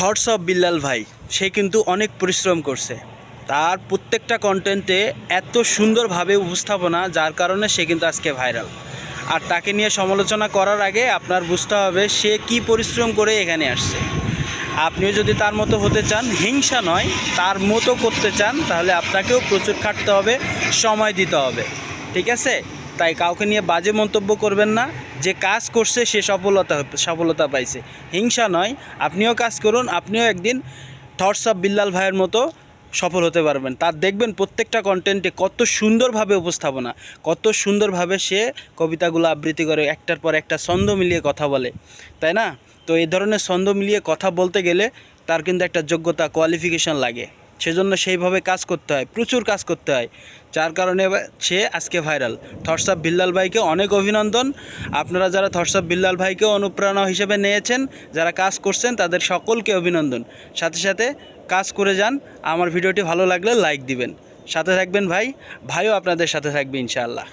Thoughts of Billal ভাই, সে কিন্তু অনেক পরিশ্রম করছে। তার প্রত্যেকটা কন্টেন্টে এত সুন্দরভাবে উপস্থাপনা, যার কারণে সে কিন্তু আজকে ভাইরাল। আর তাকে নিয়ে সমালোচনা করার আগে আপনার বুঝতে হবে সে কি পরিশ্রম করে এখানে আসছে। আপনিও যদি তার মতো হতে চান, হিংসা নয়, তার মতো করতে চান, তাহলে আপনাকেও প্রচুর খাটতে হবে, সময় দিতে হবে। ঠিক আছে? তাই কাউকে নিয়ে বাজে মন্তব্য করবেন না। যে কাজ করছে সে সফলতা পাইছে, হিংসা নয়। আপনিও কাজ করুন, আপনিও একদিন থটস অফ বিল্লাল ভাইয়ের মতো সফল হতে পারবেন। তার দেখবেন প্রত্যেকটা কন্টেন্টে কত সুন্দরভাবে উপস্থাপনা, কত সুন্দরভাবে সে কবিতাগুলো আবৃত্তি করে, একটার পর একটা ছন্দ মিলিয়ে কথা বলে, তাই না? তো এই ধরনের ছন্দ মিলিয়ে কথা বলতে গেলে তার কিন্তু একটা যোগ্যতা, কোয়ালিফিকেশন লাগে। সেজন্য সেইভাবে কাজ করতে হয়, প্রচুর কাজ করতে হয়, যার কারণে সে আজকে ভাইরাল। থটস অফ বিল্লাল ভাইকে অনেক অভিনন্দন। আপনারা যারা থটস অফ বিল্লাল ভাইকে অনুপ্রেরণা হিসেবে নিয়েছেন, যারা কাজ করছেন, তাদের সকলকে অভিনন্দন। সাথে সাথে কাজ করে যান। আমার ভিডিওটি ভালো লাগলে লাইক দিবেন, সাথে থাকবেন ভাই, ভাইও আপনাদের সাথে থাকবে ইনশাআল্লাহ।